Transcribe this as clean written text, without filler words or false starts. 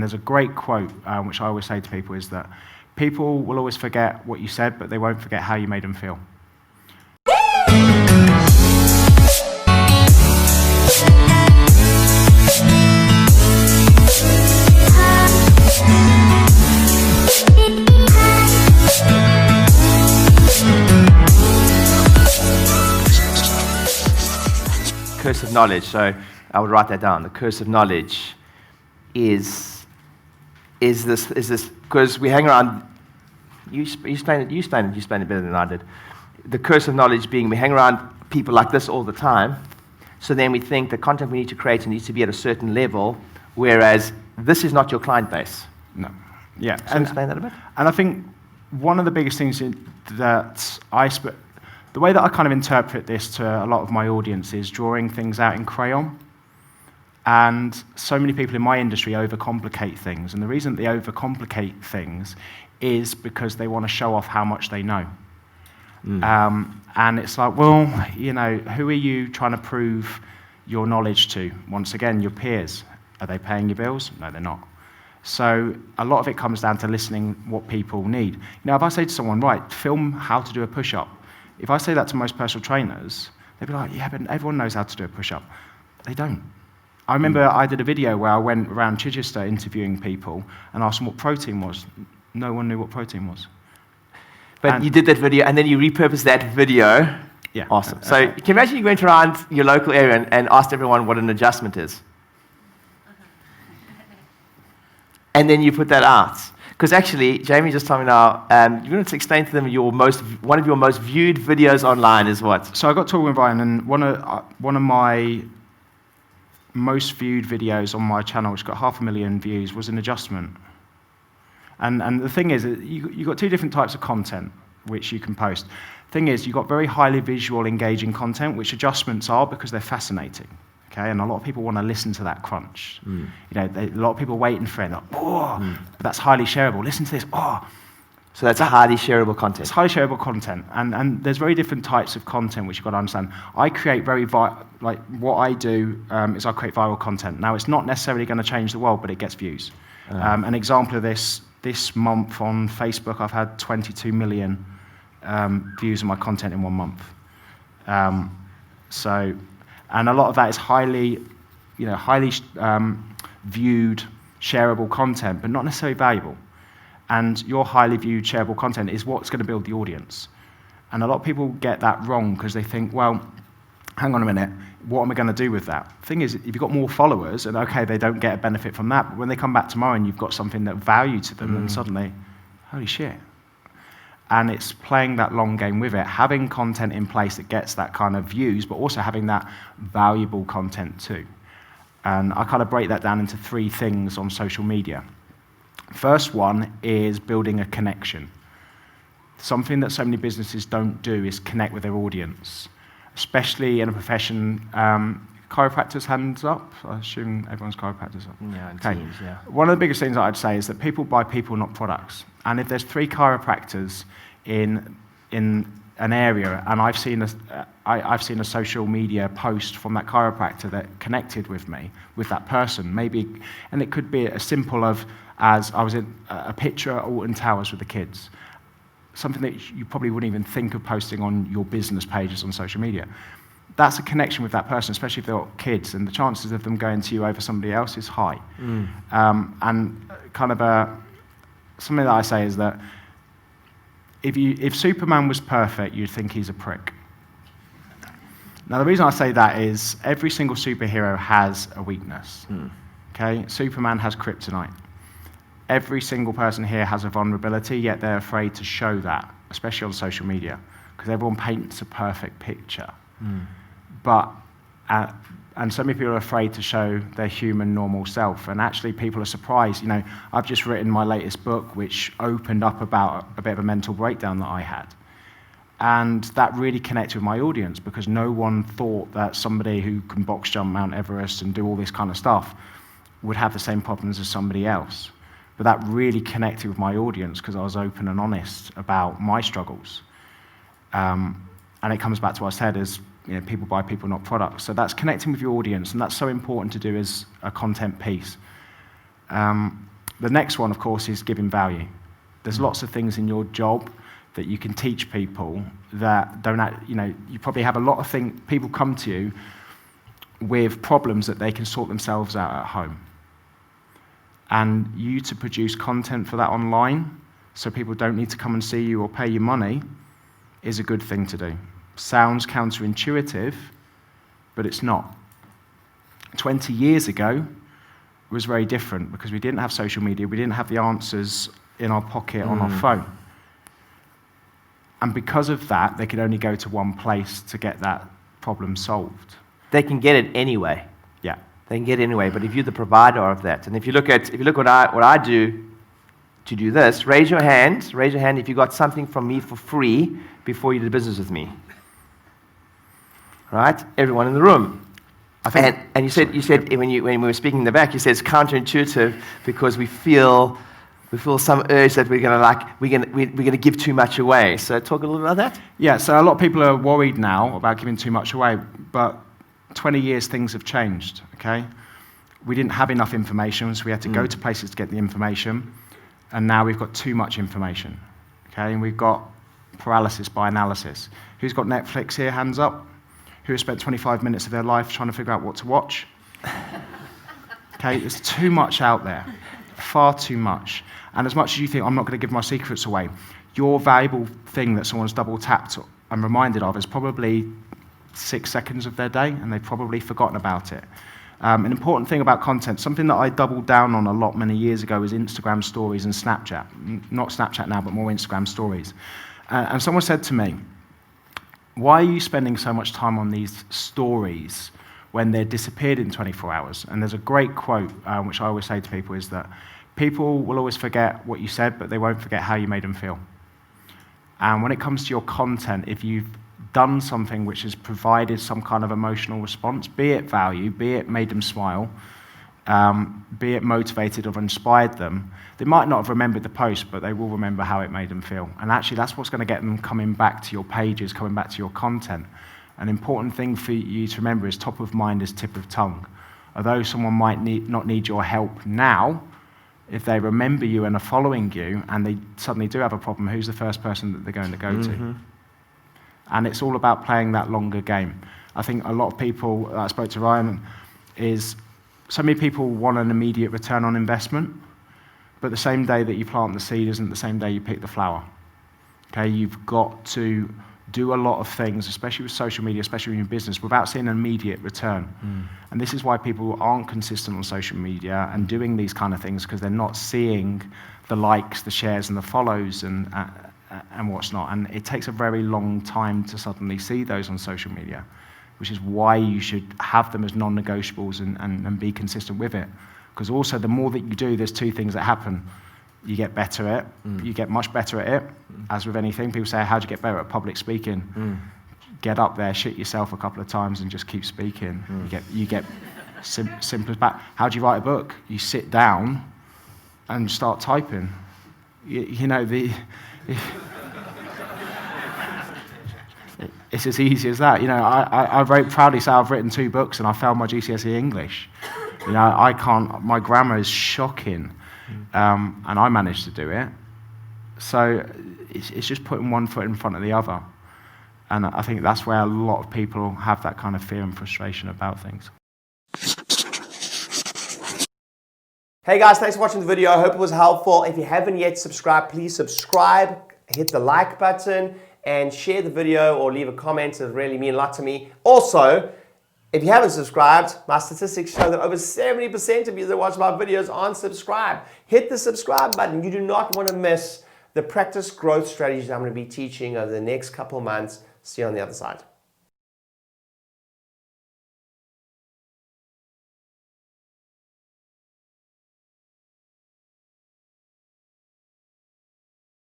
And there's a great quote, which I always say to people, is that people will always forget what you said, but they won't forget how you made them feel. Curse of knowledge. So I would write that down. The curse of knowledge is this because we hang around. You explain it better than I did. The curse of knowledge being we hang around people like this all the time. So then we think the content we need to create needs to be at a certain level, whereas this is not your client base. No. Yeah. So explain that a bit. And I think one of the biggest things that the way that I kind of interpret this to a lot of my audience is drawing things out in crayon. And so many people in my industry overcomplicate things. And the reason they overcomplicate things is because they want to show off how much they know. And it's like, well, who are you trying to prove your knowledge to? Once again, your peers. Are they paying your bills? No, they're not. So a lot of it comes down to listening what people need. If I say to someone, right, film how to do a push-up, if I say that to most personal trainers, they'd be like, yeah, but everyone knows how to do a push-up. They don't. I remember I did a video where I went around Chichester interviewing people and asked them what protein was. No one knew what protein was. But you did that video, and then you repurposed that video. Yeah. Awesome. So can you imagine you went around your local area and asked everyone what an adjustment is? And then you put that out. Because actually, Jamie just told me now, you're going to explain to them one of your most viewed videos online is what? So I got talking with Ryan, and one of my most viewed videos on my channel, which got 500,000 views, was an adjustment. And the thing is, you've got two different types of content which you can post. The thing is, you've got very highly visual, engaging content, which adjustments are because they're fascinating. Okay, and a lot of people want to listen to that crunch. A lot of people waiting for it. Like, but that's highly shareable. Listen to this. So that's highly shareable content. It's highly shareable content, and there's very different types of content which you've got to understand. I create what I do is I create viral content. Now, it's not necessarily going to change the world, but it gets views. An example of this month on Facebook, I've had 22 million views of my content in 1 month. And a lot of that is highly viewed, shareable content, but not necessarily valuable. And your highly viewed, shareable content is what's going to build the audience. And a lot of people get that wrong because they think, well, hang on a minute, what am I going to do with that? The thing is, if you've got more followers, and okay, they don't get a benefit from that, but when they come back tomorrow and you've got something that value to them, then suddenly, holy shit. And it's playing that long game with it, having content in place that gets that kind of views, but also having that valuable content too. And I kind of break that down into 3 things on social media. First one is building a connection. Something that so many businesses don't do is connect with their audience, especially in a profession. Chiropractors, hands up. I assume everyone's chiropractors. Yeah, teams, yeah. One of the biggest things that I'd say is that people buy people, not products. And if there's 3 chiropractors in an area, and I've seen a social media post from that chiropractor that connected with me, with that person, maybe, and it could be as simple as I was in a picture at Alderton Towers with the kids, something that you probably wouldn't even think of posting on your business pages on social media. That's a connection with that person, especially if they've got kids, and the chances of them going to you over somebody else is high. And kind of something that I say is that if Superman was perfect, you'd think he's a prick. Now, the reason I say that is every single superhero has a weakness. Okay, Superman has kryptonite. Every single person here has a vulnerability, yet they're afraid to show that, especially on social media, because everyone paints a perfect picture. And so many people are afraid to show their human, normal self. And actually, people are surprised. I've just written my latest book, which opened up about a bit of a mental breakdown that I had. And that really connected with my audience, because no one thought that somebody who can box jump Mount Everest and do all this kind of stuff would have the same problems as somebody else. But that really connected with my audience, because I was open and honest about my struggles. And it comes back to what I said, is people buy people, not products. So that's connecting with your audience, and that's so important to do as a content piece. The next one, of course, is giving value. There's lots of things in your job that you can teach people that don't, you probably have a lot of things, people come to you with problems that they can sort themselves out at home. And you to produce content for that online, so people don't need to come and see you or pay you money, is a good thing to do. Sounds counterintuitive, but it's not. 20 years ago was very different because we didn't have social media, we didn't have the answers in our pocket on our phone. And because of that, they could only go to one place to get that problem solved. They can get it anyway. Yeah. They can get it anyway, but if you're the provider of that, and if you look what I do to do this, raise your hand if you got something from me for free before you did business with me. Right? Everyone in the room. And you said when we were speaking in the back, you said it's counterintuitive because we feel some urge that we're gonna give too much away. So talk a little about that. Yeah. So a lot of people are worried now about giving too much away, but 20 years things have changed. Okay, we didn't have enough information, so we had to go to places to get the information, and now we've got too much information. Okay, and we've got paralysis by analysis. Who's got Netflix here? Hands up. Who has spent 25 minutes of their life trying to figure out what to watch? Okay, there's too much out there, far too much. And as much as you think, I'm not going to give my secrets away, your valuable thing that someone's double tapped and reminded of is probably 6 seconds of their day, and they've probably forgotten about it. An important thing about content, something that I doubled down on a lot many years ago, is Instagram stories and Snapchat. Not Snapchat now, but more Instagram stories. And someone said to me, why are you spending so much time on these stories when they're disappeared in 24 hours? And there's a great quote, which I always say to people, is that people will always forget what you said, but they won't forget how you made them feel. And when it comes to your content, if you've done something which has provided some kind of emotional response, be it value, be it made them smile, be it motivated or inspired them, they might not have remembered the post, but they will remember how it made them feel. And actually, that's what's going to get them coming back to your pages, coming back to your content. An important thing for you to remember is top of mind is tip of tongue. Although someone might not need your help now, if they remember you and are following you, and they suddenly do have a problem, who's the first person that they're going to go to? And it's all about playing that longer game. I think a lot of people, I spoke to Ryan, is so many people want an immediate return on investment, but the same day that you plant the seed isn't the same day you pick the flower. Okay, you've got to do a lot of things, especially with social media, especially in your business, without seeing an immediate return. And this is why people aren't consistent on social media and doing these kind of things, because they're not seeing the likes, the shares, and the follows, and what's not. And it takes a very long time to suddenly see those on social media, which is why you should have them as non-negotiables and be consistent with it. Because also, the more that you do, there's two things that happen. You get better at it. You get much better at it. As with anything, people say, how do you get better at public speaking? Get up there, shit yourself a couple of times, and just keep speaking. You get simple as that. How do you write a book? You sit down and start typing. It's as easy as that. I very proudly say I've written 2 books and I failed my GCSE English. I can't, my grammar is shocking, and I managed to do it. So it's just putting one foot in front of the other. And I think that's where a lot of people have that kind of fear and frustration about things. Hey guys, thanks for watching the video. I hope it was helpful. If you haven't yet subscribed, please subscribe, hit the like button, and share the video or leave a comment. It would really mean a lot to me. Also, if you haven't subscribed, my statistics show that over 70% of you that watch my videos aren't subscribed. Hit the subscribe button. You do not want to miss the practice growth strategies I'm going to be teaching over the next couple of months. See you on the other side.